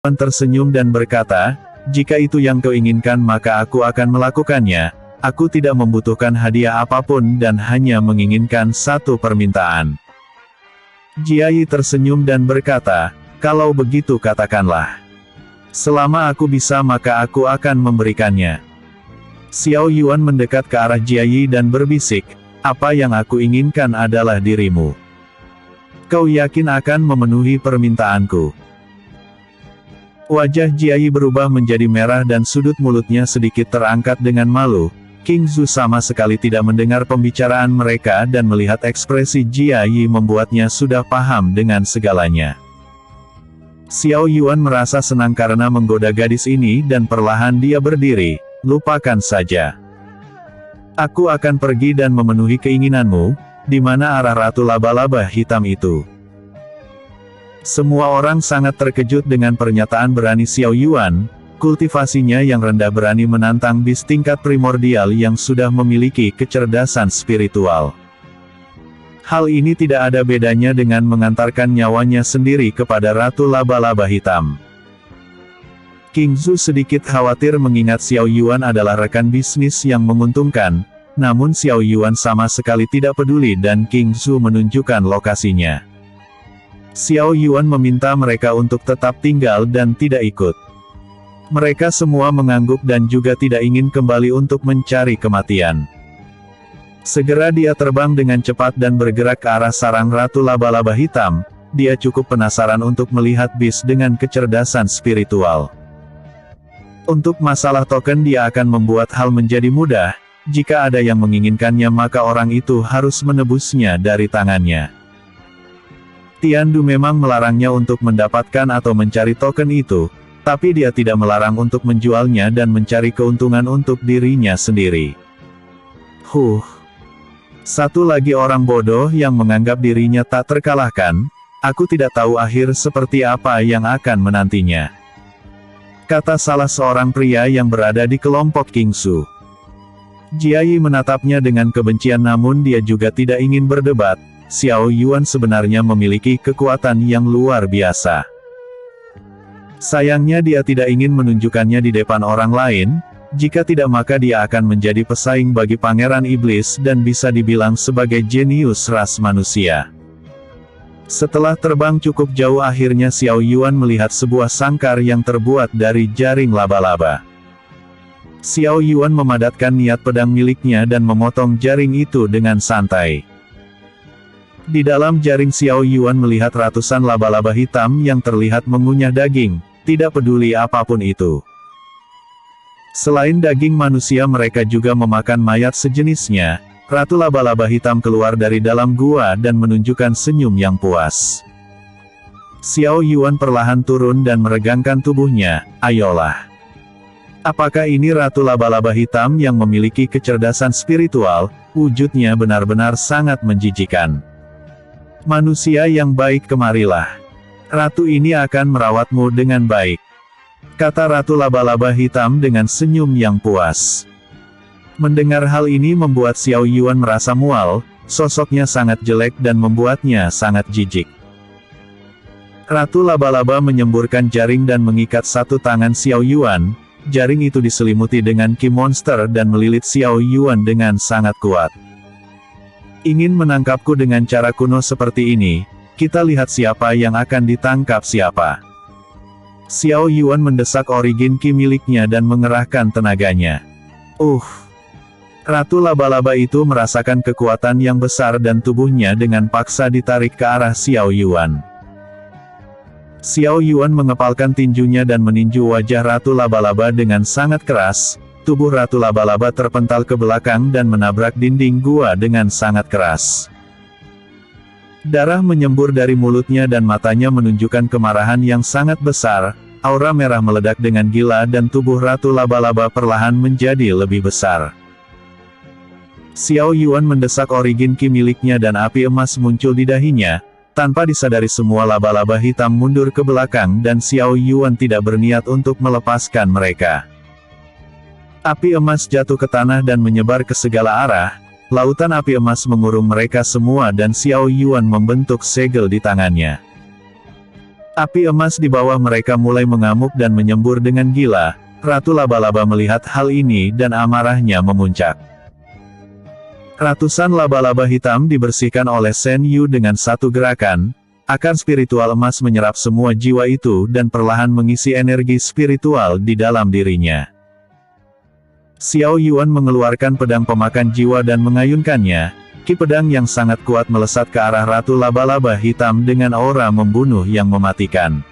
Yuan tersenyum dan berkata, jika itu yang kau inginkan maka aku akan melakukannya. Aku tidak membutuhkan hadiah apapun dan hanya menginginkan satu permintaan. Jia Yi tersenyum dan berkata, kalau begitu katakanlah. Selama aku bisa maka aku akan memberikannya. Xiao Yuan mendekat ke arah Jia Yi dan berbisik, apa yang aku inginkan adalah dirimu. Kau yakin akan memenuhi permintaanku? Wajah Jia Yi berubah menjadi merah dan sudut mulutnya sedikit terangkat dengan malu. King Zhu sama sekali tidak mendengar pembicaraan mereka dan melihat ekspresi Jia Yi membuatnya sudah paham dengan segalanya. Xiao Yuan merasa senang karena menggoda gadis ini dan perlahan dia berdiri, lupakan saja. Aku akan pergi dan memenuhi keinginanmu, di mana arah Ratu Laba-Laba Hitam itu. Semua orang sangat terkejut dengan pernyataan berani Xiao Yuan, kultivasinya yang rendah berani menantang bis tingkat primordial yang sudah memiliki kecerdasan spiritual. Hal ini tidak ada bedanya dengan mengantarkan nyawanya sendiri kepada Ratu Laba-Laba Hitam. King Zhu sedikit khawatir mengingat Xiao Yuan adalah rekan bisnis yang menguntungkan, namun Xiao Yuan sama sekali tidak peduli dan King Zhu menunjukkan lokasinya. Xiao Yuan meminta mereka untuk tetap tinggal dan tidak ikut. Mereka semua mengangguk dan juga tidak ingin kembali untuk mencari kematian. Segera dia terbang dengan cepat dan bergerak ke arah sarang Ratu Laba-Laba Hitam. Dia cukup penasaran untuk melihat bis dengan kecerdasan spiritual. Untuk masalah token dia akan membuat hal menjadi mudah. Jika ada yang menginginkannya maka orang itu harus menebusnya dari tangannya. Tian Du memang melarangnya untuk mendapatkan atau mencari token itu, tapi dia tidak melarang untuk menjualnya dan mencari keuntungan untuk dirinya sendiri. Satu lagi orang bodoh yang menganggap dirinya tak terkalahkan, aku tidak tahu akhir seperti apa yang akan menantinya. Kata salah seorang pria yang berada di kelompok King Zhu. Jia Yi menatapnya dengan kebencian namun dia juga tidak ingin berdebat, Xiao Yuan sebenarnya memiliki kekuatan yang luar biasa. Sayangnya dia tidak ingin menunjukkannya di depan orang lain. Jika tidak maka dia akan menjadi pesaing bagi Pangeran Iblis dan bisa dibilang sebagai jenius ras manusia. Setelah terbang cukup jauh akhirnya Xiao Yuan melihat sebuah sangkar yang terbuat dari jaring laba-laba. Xiao Yuan memadatkan niat pedang miliknya dan memotong jaring itu dengan santai. Di dalam jaring Xiao Yuan melihat ratusan laba-laba hitam yang terlihat mengunyah daging, tidak peduli apapun itu. Selain daging manusia mereka juga memakan mayat sejenisnya. Ratu Laba-Laba Hitam keluar dari dalam gua dan menunjukkan senyum yang puas. Xiao Yuan perlahan turun dan meregangkan tubuhnya, ayolah. Apakah ini Ratu Laba-Laba Hitam yang memiliki kecerdasan spiritual? Wujudnya benar-benar sangat menjijikan. Manusia yang baik kemarilah. Ratu ini akan merawatmu dengan baik. Kata Ratu Laba-Laba Hitam dengan senyum yang puas. Mendengar hal ini membuat Xiao Yuan merasa mual, sosoknya sangat jelek dan membuatnya sangat jijik. Ratu Laba-Laba menyemburkan jaring dan mengikat satu tangan Xiao Yuan, jaring itu diselimuti dengan ki monster dan melilit Xiao Yuan dengan sangat kuat. Ingin menangkapku dengan cara kuno seperti ini, kita lihat siapa yang akan ditangkap siapa. Xiao Yuan mendesak origin ki miliknya dan mengerahkan tenaganya. Ratu Laba-Laba itu merasakan kekuatan yang besar dan tubuhnya dengan paksa ditarik ke arah Xiao Yuan. Xiao Yuan mengepalkan tinjunya dan meninju wajah Ratu Laba-Laba dengan sangat keras. Tubuh Ratu Laba-Laba terpental ke belakang dan menabrak dinding gua dengan sangat keras. Darah menyembur dari mulutnya dan matanya menunjukkan kemarahan yang sangat besar, aura merah meledak dengan gila dan tubuh Ratu Laba-Laba perlahan menjadi lebih besar. Xiao Yuan mendesak origin ki miliknya dan api emas muncul di dahinya, tanpa disadari semua laba-laba hitam mundur ke belakang dan Xiao Yuan tidak berniat untuk melepaskan mereka. Api emas jatuh ke tanah dan menyebar ke segala arah. Lautan api emas mengurung mereka semua dan Xiao Yuan membentuk segel di tangannya. Api emas di bawah mereka mulai mengamuk dan menyembur dengan gila. Ratu Laba-Laba melihat hal ini dan amarahnya memuncak. Ratusan laba-laba hitam dibersihkan oleh Shen Yu dengan satu gerakan. Akar spiritual emas menyerap semua jiwa itu dan perlahan mengisi energi spiritual di dalam dirinya. Xiao Yuan mengeluarkan pedang pemakan jiwa dan mengayunkannya. Ki pedang yang sangat kuat melesat ke arah Ratu Laba-Laba Hitam dengan aura membunuh yang mematikan.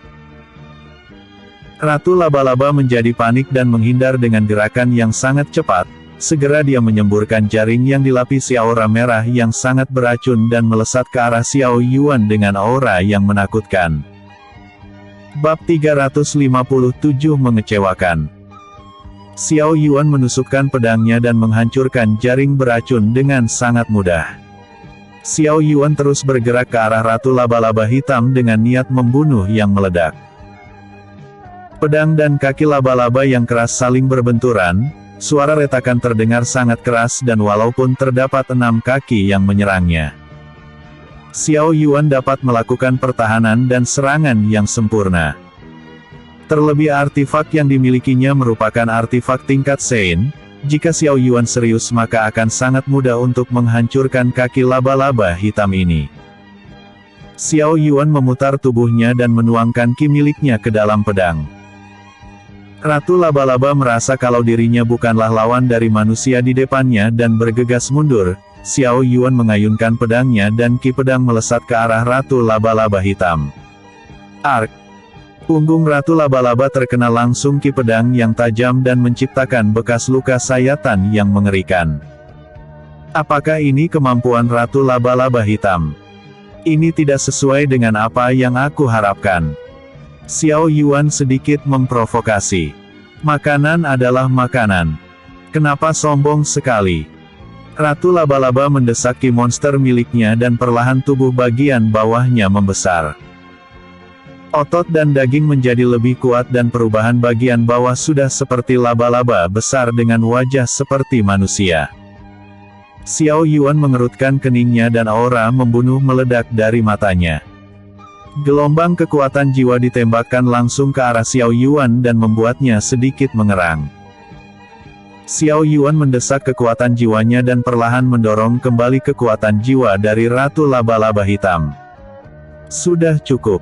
Ratu Laba-Laba menjadi panik dan menghindar dengan gerakan yang sangat cepat. Segera dia menyemburkan jaring yang dilapisi aura merah yang sangat beracun dan melesat ke arah Xiao Yuan dengan aura yang menakutkan. Bab 357 mengecewakan. Xiao Yuan menusukkan pedangnya dan menghancurkan jaring beracun dengan sangat mudah. Xiao Yuan terus bergerak ke arah Ratu Laba-Laba Hitam dengan niat membunuh yang meledak. Pedang dan kaki laba-laba yang keras saling berbenturan, suara retakan terdengar sangat keras dan walaupun terdapat 6 kaki yang menyerangnya, Xiao Yuan dapat melakukan pertahanan dan serangan yang sempurna. Terlebih artifak yang dimilikinya merupakan artifak tingkat Sein. Jika Xiao Yuan serius maka akan sangat mudah untuk menghancurkan kaki laba-laba hitam ini. Xiao Yuan memutar tubuhnya dan menuangkan ki miliknya ke dalam pedang. Ratu Laba-Laba merasa kalau dirinya bukanlah lawan dari manusia di depannya dan bergegas mundur. Xiao Yuan mengayunkan pedangnya dan ki pedang melesat ke arah Ratu Laba-Laba Hitam. Ark! Punggung Ratu Laba-Laba terkena langsung ki pedang yang tajam dan menciptakan bekas luka sayatan yang mengerikan. Apakah ini kemampuan Ratu Laba-Laba Hitam? Ini tidak sesuai dengan apa yang aku harapkan. Xiao Yuan sedikit memprovokasi. Makanan adalah makanan. Kenapa sombong sekali? Ratu Laba-Laba mendesak ki monster miliknya dan perlahan tubuh bagian bawahnya membesar. Otot dan daging menjadi lebih kuat dan perubahan bagian bawah sudah seperti laba-laba besar dengan wajah seperti manusia. Xiao Yuan mengerutkan keningnya dan aura membunuh meledak dari matanya. Gelombang kekuatan jiwa ditembakkan langsung ke arah Xiao Yuan dan membuatnya sedikit mengerang. Xiao Yuan mendesak kekuatan jiwanya dan perlahan mendorong kembali kekuatan jiwa dari Ratu Laba-Laba Hitam. Sudah cukup.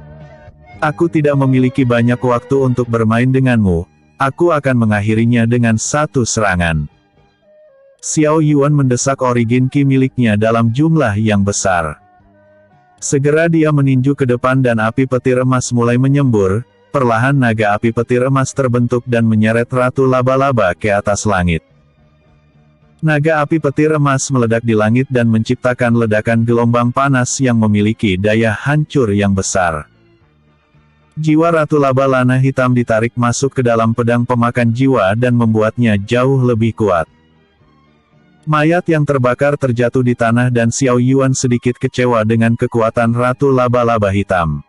Aku tidak memiliki banyak waktu untuk bermain denganmu, aku akan mengakhirinya dengan satu serangan. Xiao Yuan mendesak origin ki miliknya dalam jumlah yang besar. Segera dia meninju ke depan dan api petir emas mulai menyembur, perlahan naga api petir emas terbentuk dan menyeret Ratu Laba-Laba ke atas langit. Naga api petir emas meledak di langit dan menciptakan ledakan gelombang panas yang memiliki daya hancur yang besar. Jiwa Ratu Laba-Lana Hitam ditarik masuk ke dalam pedang pemakan jiwa dan membuatnya jauh lebih kuat. Mayat yang terbakar terjatuh di tanah dan Xiao Yuan sedikit kecewa dengan kekuatan Ratu Laba-Laba Hitam.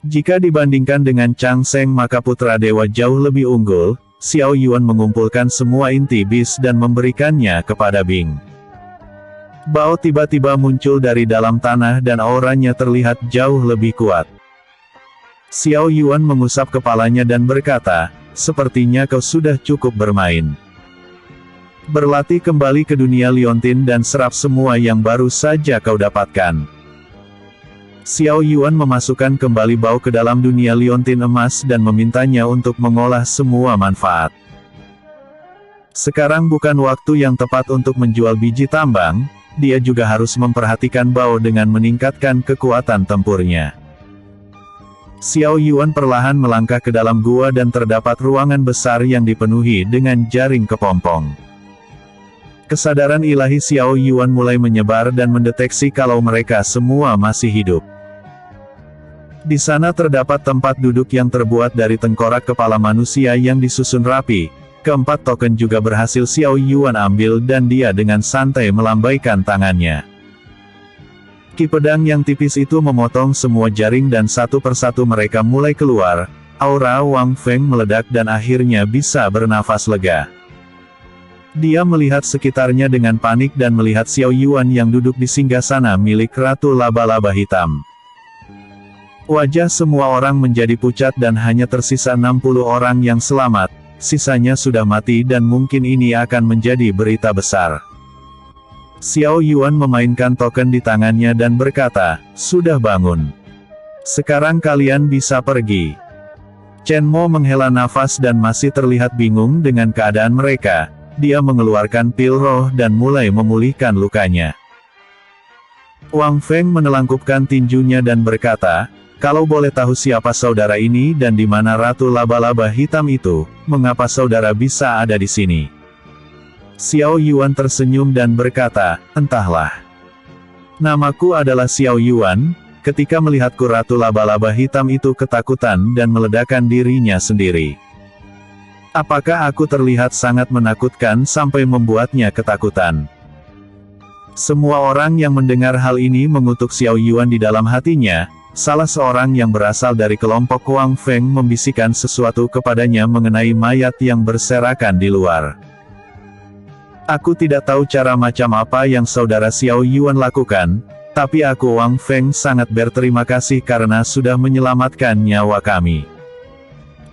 Jika dibandingkan dengan Chang Seng maka putra dewa jauh lebih unggul. Xiao Yuan mengumpulkan semua inti bis dan memberikannya kepada Bing. Bao tiba-tiba muncul dari dalam tanah dan auranya terlihat jauh lebih kuat. Xiao Yuan mengusap kepalanya dan berkata, sepertinya kau sudah cukup bermain. Berlatih kembali ke dunia Liontin dan serap semua yang baru saja kau dapatkan. Xiao Yuan memasukkan kembali Bao ke dalam dunia Liontin emas dan memintanya untuk mengolah semua manfaat. Sekarang bukan waktu yang tepat untuk menjual biji tambang, dia juga harus memperhatikan Bao dengan meningkatkan kekuatan tempurnya. Xiao Yuan perlahan melangkah ke dalam gua dan terdapat ruangan besar yang dipenuhi dengan jaring kepompong. Kesadaran ilahi Xiao Yuan mulai menyebar dan mendeteksi kalau mereka semua masih hidup. Di sana terdapat tempat duduk yang terbuat dari tengkorak kepala manusia yang disusun rapi. Keempat token juga berhasil Xiao Yuan ambil dan dia dengan santai melambaikan tangannya. Ki pedang yang tipis itu memotong semua jaring dan satu persatu mereka mulai keluar. Aura Wang Feng meledak dan akhirnya bisa bernafas lega. Dia melihat sekitarnya dengan panik dan melihat Xiao Yuan yang duduk di singgasana milik Ratu Laba-Laba Hitam. Wajah semua orang menjadi pucat dan hanya tersisa 60 orang yang selamat, sisanya sudah mati dan mungkin ini akan menjadi berita besar. Xiao Yuan memainkan token di tangannya dan berkata, "Sudah bangun. Sekarang kalian bisa pergi." Chen Mo menghela nafas dan masih terlihat bingung dengan keadaan mereka. Dia mengeluarkan pil roh dan mulai memulihkan lukanya. Wang Feng menelangkupkan tinjunya dan berkata, "Kalau boleh tahu siapa saudara ini dan di mana Ratu Laba-Laba Hitam itu, mengapa saudara bisa ada di sini?" Xiao Yuan tersenyum dan berkata, "Entahlah. Namaku adalah Xiao Yuan." Ketika melihatku Ratu Laba-Laba Hitam itu ketakutan dan meledakkan dirinya sendiri. Apakah aku terlihat sangat menakutkan sampai membuatnya ketakutan? Semua orang yang mendengar hal ini mengutuk Xiao Yuan di dalam hatinya. Salah seorang yang berasal dari kelompok Wang Feng membisikkan sesuatu kepadanya mengenai mayat yang berserakan di luar. Aku tidak tahu cara macam apa yang saudara Xiao Yuan lakukan, tapi aku Wang Feng sangat berterima kasih karena sudah menyelamatkan nyawa kami,"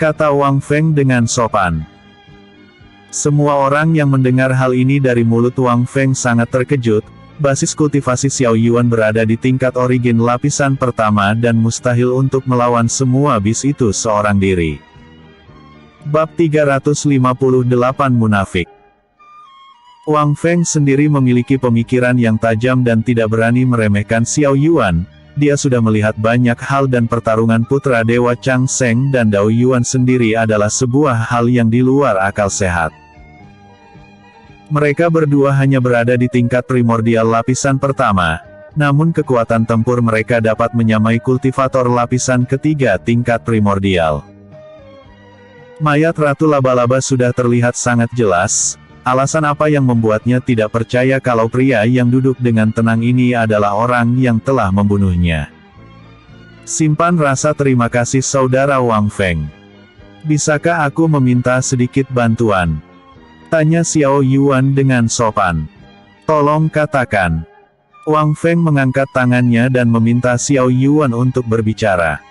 kata Wang Feng dengan sopan. Semua orang yang mendengar hal ini dari mulut Wang Feng sangat terkejut. Basis kultivasi Xiao Yuan berada di tingkat origin lapisan pertama dan mustahil untuk melawan semua bis itu seorang diri. Bab 358 Munafik. Wang Feng sendiri memiliki pemikiran yang tajam dan tidak berani meremehkan Xiao Yuan. Dia sudah melihat banyak hal dan pertarungan putra Dewa Chang Sheng dan Dao Yuan sendiri adalah sebuah hal yang di luar akal sehat. Mereka berdua hanya berada di tingkat primordial lapisan pertama, namun kekuatan tempur mereka dapat menyamai kultivator lapisan ketiga tingkat primordial. Mayat Ratu Laba-Laba sudah terlihat sangat jelas. Alasan apa yang membuatnya tidak percaya kalau pria yang duduk dengan tenang ini adalah orang yang telah membunuhnya? Simpan rasa terima kasih saudara Wang Feng. Bisakah aku meminta sedikit bantuan? Tanya Xiao Yuan dengan sopan. Tolong katakan. Wang Feng mengangkat tangannya dan meminta Xiao Yuan untuk berbicara.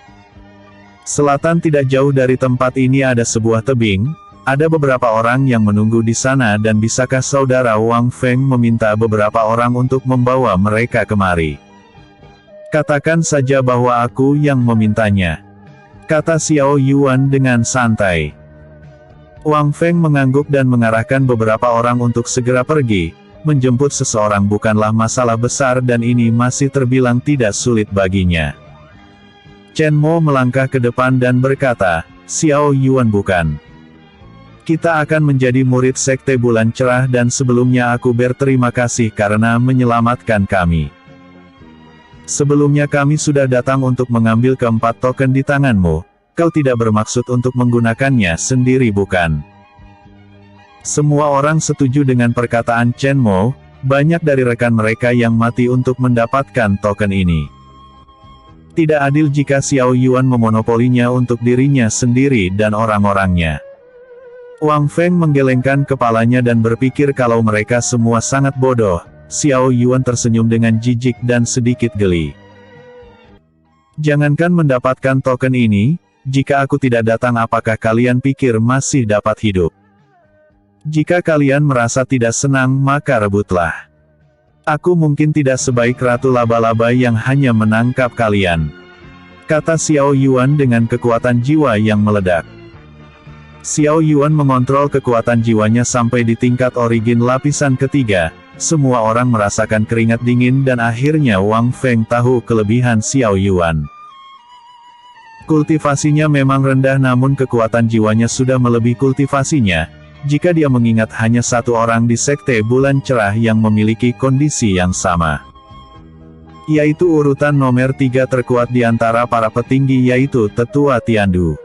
Selatan tidak jauh dari tempat ini ada sebuah tebing. Ada beberapa orang yang menunggu di sana dan bisakah saudara Wang Feng meminta beberapa orang untuk membawa mereka kemari? Katakan saja bahwa aku yang memintanya, kata Xiao Yuan dengan santai. Wang Feng mengangguk dan mengarahkan beberapa orang untuk segera pergi. Menjemput seseorang bukanlah masalah besar dan ini masih terbilang tidak sulit baginya. Chen Mo melangkah ke depan dan berkata, "Xiao Yuan bukan. Kita akan menjadi murid Sekte Bulan Cerah dan sebelumnya aku berterima kasih karena menyelamatkan kami. Sebelumnya kami sudah datang untuk mengambil keempat token di tanganmu, kau tidak bermaksud untuk menggunakannya sendiri bukan?" Semua orang setuju dengan perkataan Chen Mo, banyak dari rekan mereka yang mati untuk mendapatkan token ini. Tidak adil jika Xiao Yuan memonopolinya untuk dirinya sendiri dan orang-orangnya. Wang Feng menggelengkan kepalanya dan berpikir kalau mereka semua sangat bodoh. Xiao Yuan tersenyum dengan jijik dan sedikit geli. "Jangankan mendapatkan token ini, jika aku tidak datang apakah kalian pikir masih dapat hidup? Jika kalian merasa tidak senang maka rebutlah. Aku mungkin tidak sebaik Ratu Laba-Laba yang hanya menangkap kalian," kata Xiao Yuan dengan kekuatan jiwa yang meledak. Xiao Yuan mengontrol kekuatan jiwanya sampai di tingkat origin lapisan ketiga. Semua orang merasakan keringat dingin dan akhirnya Wang Feng tahu kelebihan Xiao Yuan. Kultivasinya memang rendah namun kekuatan jiwanya sudah melebihi kultivasinya. Jika dia mengingat hanya satu orang di Sekte Bulan Cerah yang memiliki kondisi yang sama, yaitu urutan nomor 3 terkuat di antara para petinggi yaitu Tetua Tiandu.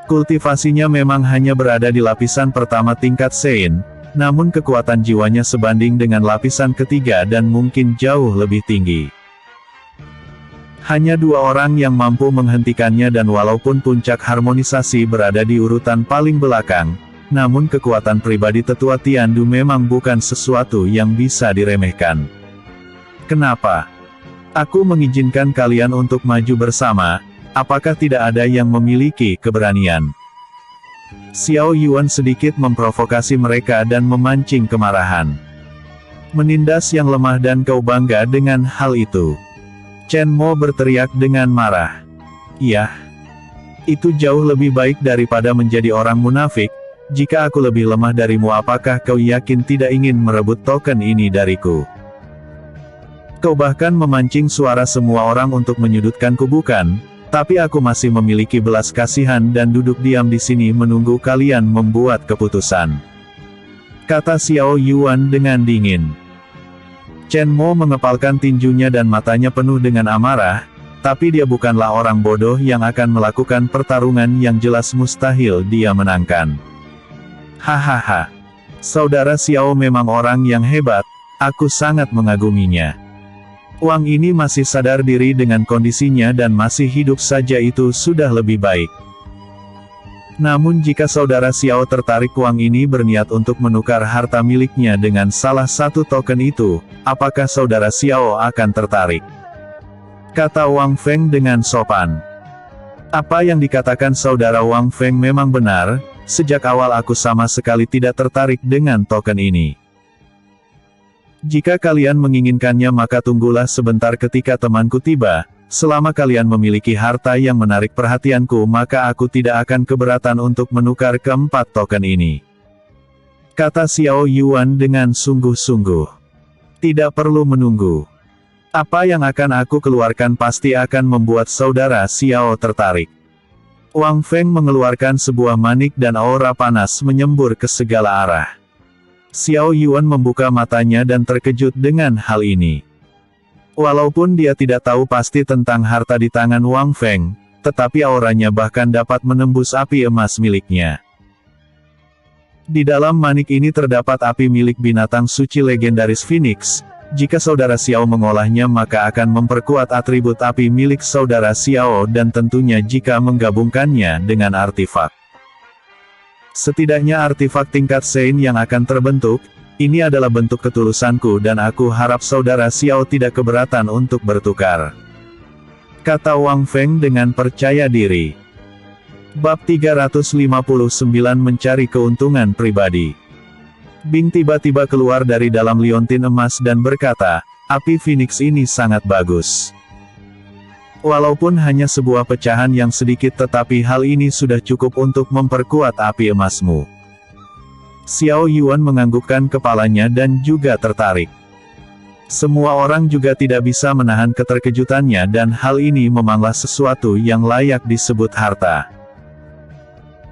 Kultivasinya memang hanya berada di lapisan pertama tingkat Sein, namun kekuatan jiwanya sebanding dengan lapisan ketiga dan mungkin jauh lebih tinggi. Hanya 2 orang yang mampu menghentikannya dan walaupun puncak harmonisasi berada di urutan paling belakang, namun kekuatan pribadi Tetua Tiandu memang bukan sesuatu yang bisa diremehkan. Kenapa? Aku mengizinkan kalian untuk maju bersama, apakah tidak ada yang memiliki keberanian? Xiao Yuan sedikit memprovokasi mereka dan memancing kemarahan. Menindas yang lemah dan kau bangga dengan hal itu. Chen Mo berteriak dengan marah. Iya. Itu jauh lebih baik daripada menjadi orang munafik. Jika aku lebih lemah darimu, apakah kau yakin tidak ingin merebut token ini dariku? Kau bahkan memancing suara semua orang untuk menyudutkanku, bukan? Tapi aku masih memiliki belas kasihan dan duduk diam di sini menunggu kalian membuat keputusan. Kata Xiao Yuan dengan dingin. Chen Mo mengepalkan tinjunya dan matanya penuh dengan amarah, tapi dia bukanlah orang bodoh yang akan melakukan pertarungan yang jelas mustahil dia menangkan. Hahaha. Saudara Xiao memang orang yang hebat, aku sangat mengaguminya. Wang ini masih sadar diri dengan kondisinya dan masih hidup saja, itu sudah lebih baik. Namun jika saudara Xiao tertarik, Wang ini berniat untuk menukar harta miliknya dengan salah satu token itu, apakah saudara Xiao akan tertarik? Kata Wang Feng dengan sopan. Apa yang dikatakan saudara Wang Feng memang benar, sejak awal aku sama sekali tidak tertarik dengan token ini. Jika kalian menginginkannya maka tunggulah sebentar ketika temanku tiba. Selama kalian memiliki harta yang menarik perhatianku maka aku tidak akan keberatan untuk menukar keempat token ini. Kata Xiao Yuan dengan sungguh-sungguh. Tidak perlu menunggu. Apa yang akan aku keluarkan pasti akan membuat saudara Xiao tertarik. Wang Feng mengeluarkan sebuah manik dan aura panas menyembur ke segala arah. Xiao Yuan membuka matanya dan terkejut dengan hal ini. Walaupun dia tidak tahu pasti tentang harta di tangan Wang Feng, tetapi auranya bahkan dapat menembus api emas miliknya. Di dalam manik ini terdapat api milik binatang suci legendaris Phoenix. Jika saudara Xiao mengolahnya maka akan memperkuat atribut api milik saudara Xiao dan tentunya jika menggabungkannya dengan artefak. Setidaknya artefak tingkat Sein yang akan terbentuk. Ini adalah bentuk ketulusanku dan aku harap saudara Xiao tidak keberatan untuk bertukar. Kata Wang Feng dengan percaya diri. Bab 359 Mencari keuntungan pribadi. Bing tiba-tiba keluar dari dalam liontin emas dan berkata, api Phoenix ini sangat bagus. Walaupun hanya sebuah pecahan yang sedikit tetapi hal ini sudah cukup untuk memperkuat api emasmu. Xiao Yuan menganggukkan kepalanya dan juga tertarik. Semua orang juga tidak bisa menahan keterkejutannya dan hal ini memanglah sesuatu yang layak disebut harta.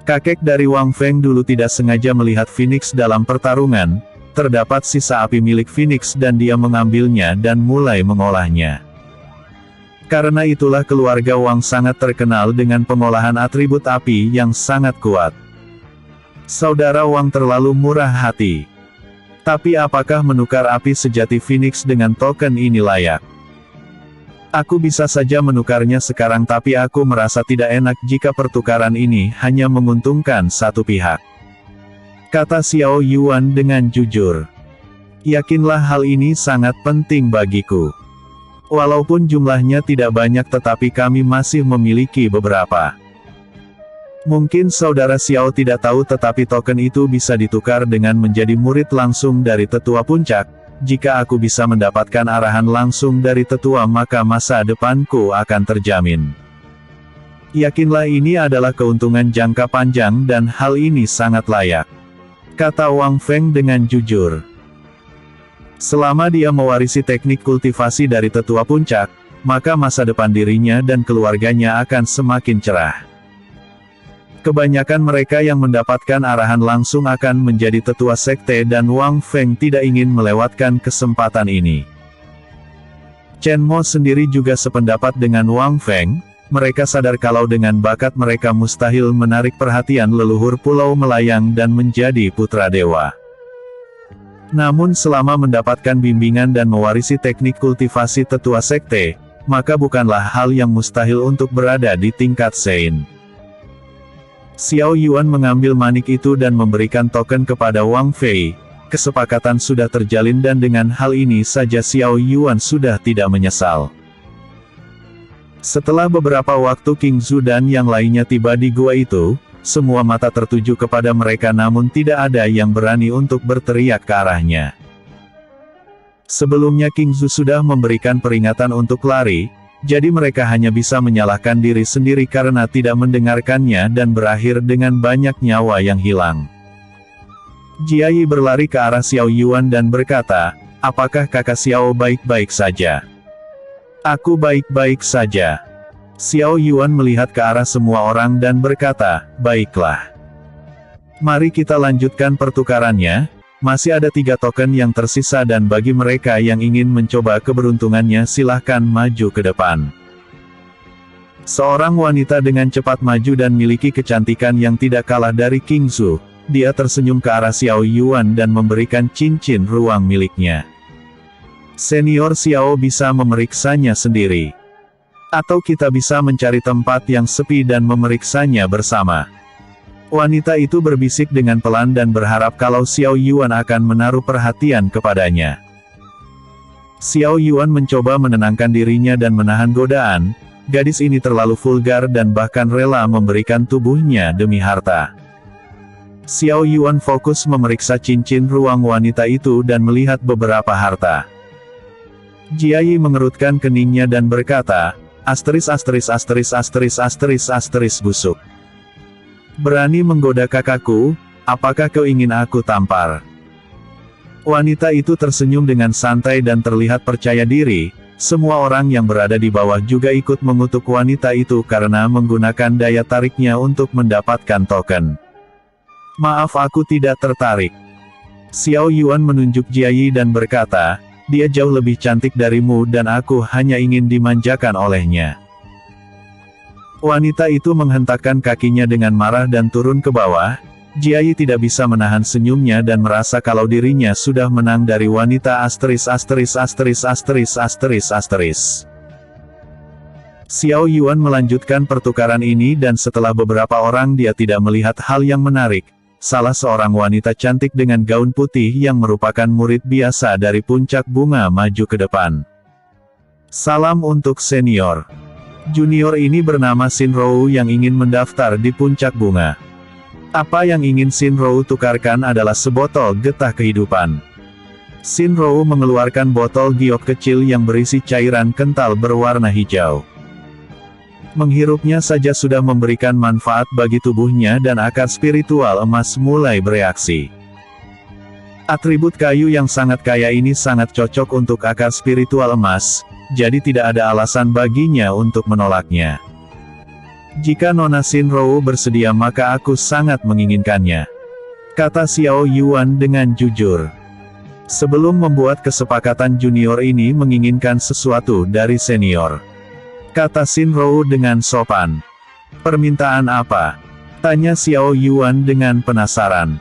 Kakek dari Wang Feng dulu tidak sengaja melihat Phoenix dalam pertarungan, terdapat sisa api milik Phoenix dan dia mengambilnya dan mulai mengolahnya. Karena itulah keluarga Wang sangat terkenal dengan pengolahan atribut api yang sangat kuat. Saudara Wang terlalu murah hati. Tapi apakah menukar api sejati Phoenix dengan token ini layak? Aku bisa saja menukarnya sekarang tapi aku merasa tidak enak jika pertukaran ini hanya menguntungkan satu pihak. Kata Xiao Yuan dengan jujur. Yakinlah hal ini sangat penting bagiku. Walaupun jumlahnya tidak banyak tetapi kami masih memiliki beberapa. Mungkin saudara Xiao tidak tahu tetapi token itu bisa ditukar dengan menjadi murid langsung dari tetua puncak. Jika aku bisa mendapatkan arahan langsung dari tetua maka masa depanku akan terjamin. Yakinlah ini adalah keuntungan jangka panjang dan hal ini sangat layak. Kata Wang Feng dengan jujur. Selama dia mewarisi teknik kultivasi dari tetua puncak, maka masa depan dirinya dan keluarganya akan semakin cerah. Kebanyakan mereka yang mendapatkan arahan langsung akan menjadi tetua sekte dan Wang Feng tidak ingin melewatkan kesempatan ini. Chen Mo sendiri juga sependapat dengan Wang Feng, mereka sadar kalau dengan bakat mereka mustahil menarik perhatian leluhur Pulau Melayang dan menjadi putra dewa. Namun selama mendapatkan bimbingan dan mewarisi teknik kultivasi tetua sekte, maka bukanlah hal yang mustahil untuk berada di tingkat Sein. Xiao Yuan mengambil manik itu dan memberikan token kepada Wang Fei. Kesepakatan sudah terjalin dan dengan hal ini saja Xiao Yuan sudah tidak menyesal. Setelah beberapa waktu King Zhu dan yang lainnya tiba di gua itu, semua mata tertuju kepada mereka namun tidak ada yang berani untuk berteriak ke arahnya. Sebelumnya King Zhu sudah memberikan peringatan untuk lari, jadi mereka hanya bisa menyalahkan diri sendiri karena tidak mendengarkannya dan berakhir dengan banyak nyawa yang hilang. Jia Yi berlari ke arah Xiao Yuan dan berkata, "Apakah kakak Xiao baik-baik saja?" "Aku baik-baik saja." Xiao Yuan melihat ke arah semua orang dan berkata, "Baiklah. Mari kita lanjutkan pertukarannya, masih ada 3 token yang tersisa dan bagi mereka yang ingin mencoba keberuntungannya silahkan maju ke depan." Seorang wanita dengan cepat maju dan miliki kecantikan yang tidak kalah dari King Zhu. Dia tersenyum ke arah Xiao Yuan dan memberikan cincin ruang miliknya. "Senior Xiao bisa memeriksanya sendiri. Atau kita bisa mencari tempat yang sepi dan memeriksanya bersama." Wanita itu berbisik dengan pelan dan berharap kalau Xiao Yuan akan menaruh perhatian kepadanya. Xiao Yuan mencoba menenangkan dirinya dan menahan godaan. Gadis ini terlalu vulgar dan bahkan rela memberikan tubuhnya demi harta. Xiao Yuan fokus memeriksa cincin ruang wanita itu dan melihat beberapa harta. Jia Yi mengerutkan keningnya dan berkata, busuk. "Berani menggoda kakakku, apakah kau ingin aku tampar?" Wanita itu tersenyum dengan santai dan terlihat percaya diri. Semua orang yang berada di bawah juga ikut mengutuk wanita itu karena menggunakan daya tariknya untuk mendapatkan token. "Maaf, aku tidak tertarik." Xiao Yuan menunjuk Jia Yi dan berkata, "Dia jauh lebih cantik darimu dan aku hanya ingin dimanjakan olehnya." Wanita itu menghentakkan kakinya dengan marah dan turun ke bawah. Jia Yi tidak bisa menahan senyumnya dan merasa kalau dirinya sudah menang dari wanita Xiao Yuan melanjutkan pertukaran ini dan setelah beberapa orang dia tidak melihat hal yang menarik. Salah seorang wanita cantik dengan gaun putih yang merupakan murid biasa dari puncak bunga maju ke depan. "Salam untuk senior. Junior ini bernama Xin Rou yang ingin mendaftar di puncak bunga. Apa yang ingin Xin Rou tukarkan adalah sebotol getah kehidupan." Xin Rou mengeluarkan botol giok kecil yang berisi cairan kental berwarna hijau. Menghirupnya saja sudah memberikan manfaat bagi tubuhnya dan akar spiritual emas mulai bereaksi. Atribut kayu yang sangat kaya ini sangat cocok untuk akar spiritual emas, jadi tidak ada alasan baginya untuk menolaknya. "Jika Nona Xin Rou bersedia maka aku sangat menginginkannya," kata Xiao Yuan dengan jujur. Sebelum membuat kesepakatan junior ini menginginkan sesuatu dari senior. Kata Xin Rou dengan sopan. "Permintaan apa?" tanya Xiao Yuan dengan penasaran.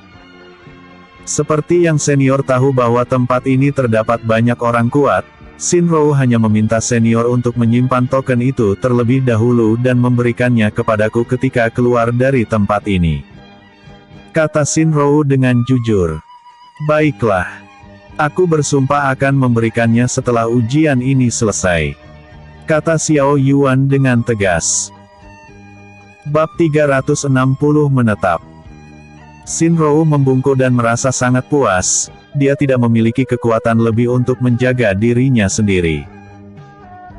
Seperti yang senior tahu bahwa tempat ini terdapat banyak orang kuat, Xin Rou hanya meminta senior untuk menyimpan token itu terlebih dahulu dan memberikannya kepadaku ketika keluar dari tempat ini. Kata Xin Rou dengan jujur. "Baiklah. Aku bersumpah akan memberikannya setelah ujian ini selesai," kata Xiao Yuan dengan tegas. Bab 360 menetap. Xin Rou membungkuk dan merasa sangat puas. Dia tidak memiliki kekuatan lebih untuk menjaga dirinya sendiri.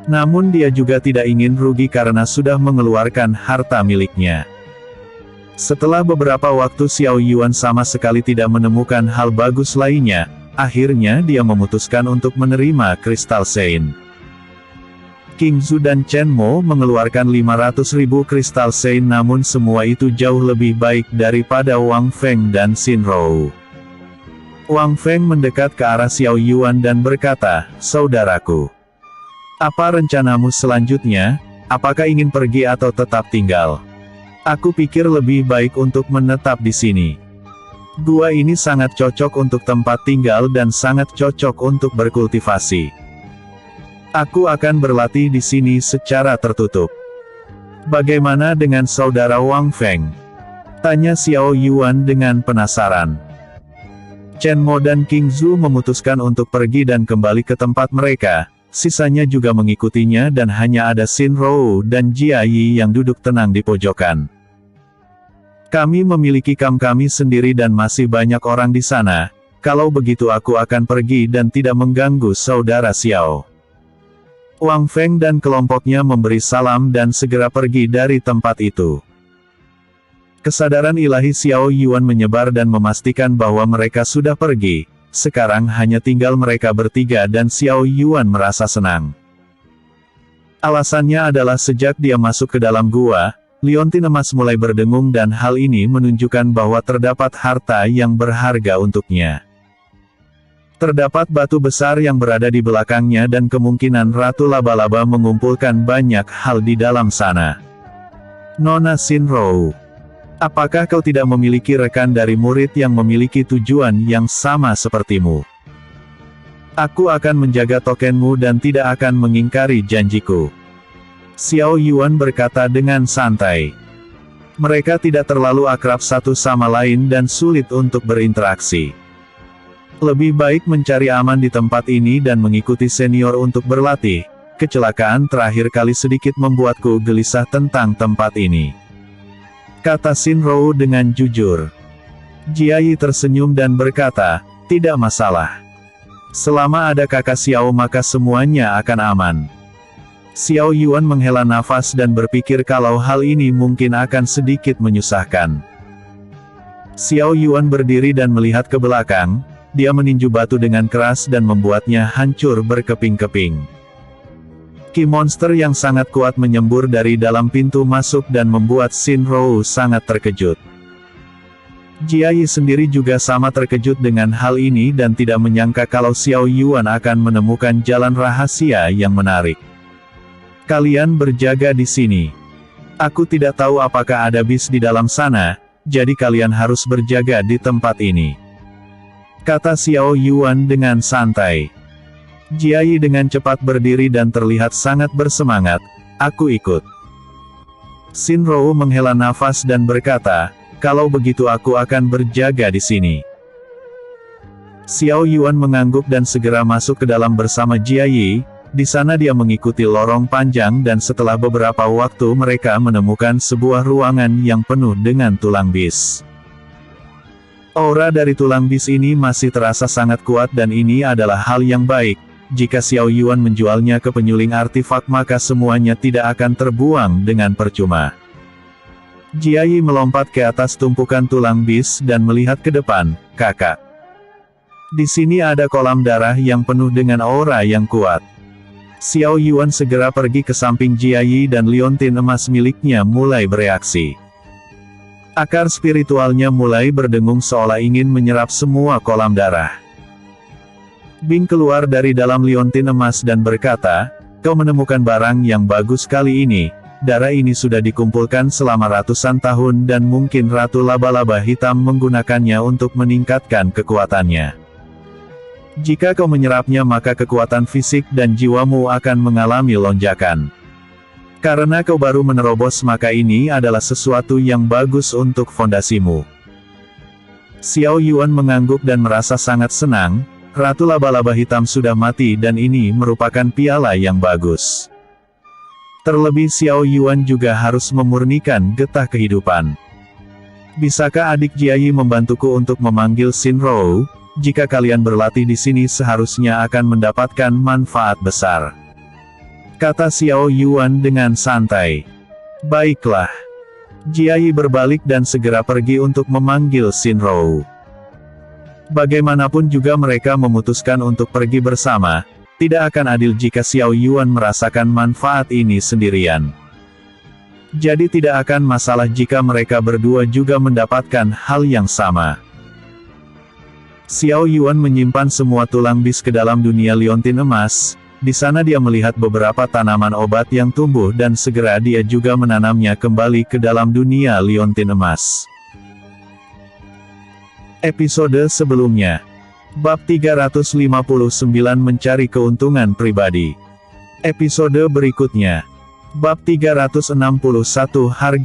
Namun dia juga tidak ingin rugi karena sudah mengeluarkan harta miliknya. Setelah beberapa waktu Xiao Yuan sama sekali tidak menemukan hal bagus lainnya, akhirnya dia memutuskan untuk menerima kristal Sein. King Zhu dan Chen Mo mengeluarkan 500.000 kristal Sein namun semua itu jauh lebih baik daripada Wang Feng dan Xin Rou. Wang Feng mendekat ke arah Xiao Yuan dan berkata, "Saudaraku, apa rencanamu selanjutnya? Apakah ingin pergi atau tetap tinggal? Aku pikir lebih baik untuk menetap di sini. Gua ini sangat cocok untuk tempat tinggal dan sangat cocok untuk berkultivasi. Aku akan berlatih di sini secara tertutup. Bagaimana dengan saudara Wang Feng?" tanya Xiao Yuan dengan penasaran. Chen Mo dan King Zhu memutuskan untuk pergi dan kembali ke tempat mereka. sisanya juga mengikutinya dan hanya ada Shinrou dan Jia Yi yang duduk tenang di pojokan. Kami memiliki kamp kami sendiri dan masih banyak orang di sana, kalau begitu aku akan pergi dan tidak mengganggu saudara Xiao. Wang Feng dan kelompoknya memberi salam dan segera pergi dari tempat itu. Kesadaran ilahi Xiao Yuan menyebar dan memastikan bahwa mereka sudah pergi. Sekarang hanya tinggal mereka bertiga dan Xiao Yuan merasa senang. Alasannya adalah sejak dia masuk ke dalam gua, liontin emas mulai berdengung dan hal ini menunjukkan bahwa terdapat harta yang berharga untuknya. Terdapat batu besar yang berada di belakangnya dan kemungkinan Ratu Laba-Laba mengumpulkan banyak hal di dalam sana. Nona Shinrou, apakah kau tidak memiliki rekan dari murid yang memiliki tujuan yang sama sepertimu? Aku akan menjaga tokenmu dan tidak akan mengingkari janjiku. Xiao Yuan berkata dengan santai. Mereka tidak terlalu akrab satu sama lain dan sulit untuk berinteraksi. Lebih baik mencari aman di tempat ini dan mengikuti senior untuk berlatih. Kecelakaan terakhir kali sedikit membuatku gelisah tentang tempat ini, kata Shinrou dengan jujur. Jia Yi tersenyum dan berkata, tidak masalah. Selama ada kakak Xiao maka semuanya akan aman. Xiao Yuan menghela nafas dan berpikir kalau hal ini mungkin akan sedikit menyusahkan. Xiao Yuan berdiri dan melihat ke belakang, dia meninju batu dengan keras dan membuatnya hancur berkeping-keping. Ki monster yang sangat kuat menyembur dari dalam pintu masuk dan membuat Shinrou sangat terkejut. Jia Yi sendiri juga sama terkejut dengan hal ini dan tidak menyangka kalau Xiao Yuan akan menemukan jalan rahasia yang menarik. Kalian berjaga di sini. Aku tidak tahu apakah ada bis di dalam sana, jadi kalian harus berjaga di tempat ini, kata Xiao Yuan dengan santai. Jia Yi dengan cepat berdiri dan terlihat sangat bersemangat, aku ikut. Shinrou menghela nafas dan berkata, kalau begitu aku akan berjaga di sini. Xiao Yuan mengangguk dan segera masuk ke dalam bersama Jia Yi. Di sana dia mengikuti lorong panjang dan setelah beberapa waktu mereka menemukan sebuah ruangan yang penuh dengan tulang bis. Aura dari tulang bis ini masih terasa sangat kuat dan ini adalah hal yang baik. Jika Xiao Yuan menjualnya ke penyuling artefak maka semuanya tidak akan terbuang dengan percuma. Jia Yi melompat ke atas tumpukan tulang bis dan melihat ke depan, kakak. Di sini ada kolam darah yang penuh dengan aura yang kuat. Xiao Yuan segera pergi ke samping Jia Yi dan liontin emas miliknya mulai bereaksi. Akar spiritualnya mulai berdengung seolah ingin menyerap semua kolam darah. Bing keluar dari dalam liontin emas dan berkata, kau menemukan barang yang bagus kali ini, darah ini sudah dikumpulkan selama ratusan tahun dan mungkin Ratu Laba-Laba Hitam menggunakannya untuk meningkatkan kekuatannya. Jika kau menyerapnya maka kekuatan fisik dan jiwamu akan mengalami lonjakan. Karena kau baru menerobos maka ini adalah sesuatu yang bagus untuk fondasimu. Xiao Yuan mengangguk dan merasa sangat senang. Ratu Laba-Laba Hitam sudah mati dan ini merupakan piala yang bagus. Terlebih Xiao Yuan juga harus memurnikan getah kehidupan. Bisakah adik Jia Yi membantuku untuk memanggil Shinrou? Jika kalian berlatih di sini seharusnya akan mendapatkan manfaat besar, kata Xiao Yuan dengan santai. Baiklah. Jia Yi berbalik dan segera pergi untuk memanggil Shinrou. Bagaimanapun juga mereka memutuskan untuk pergi bersama, tidak akan adil jika Xiao Yuan merasakan manfaat ini sendirian. Jadi tidak akan masalah jika mereka berdua juga mendapatkan hal yang sama. Xiao Yuan menyimpan semua tulang bis ke dalam dunia liontin emas, di sana dia melihat beberapa tanaman obat yang tumbuh dan segera dia juga menanamnya kembali ke dalam dunia liontin emas. Episode sebelumnya. Bab 359 mencari keuntungan pribadi. Episode berikutnya. Bab 361 harga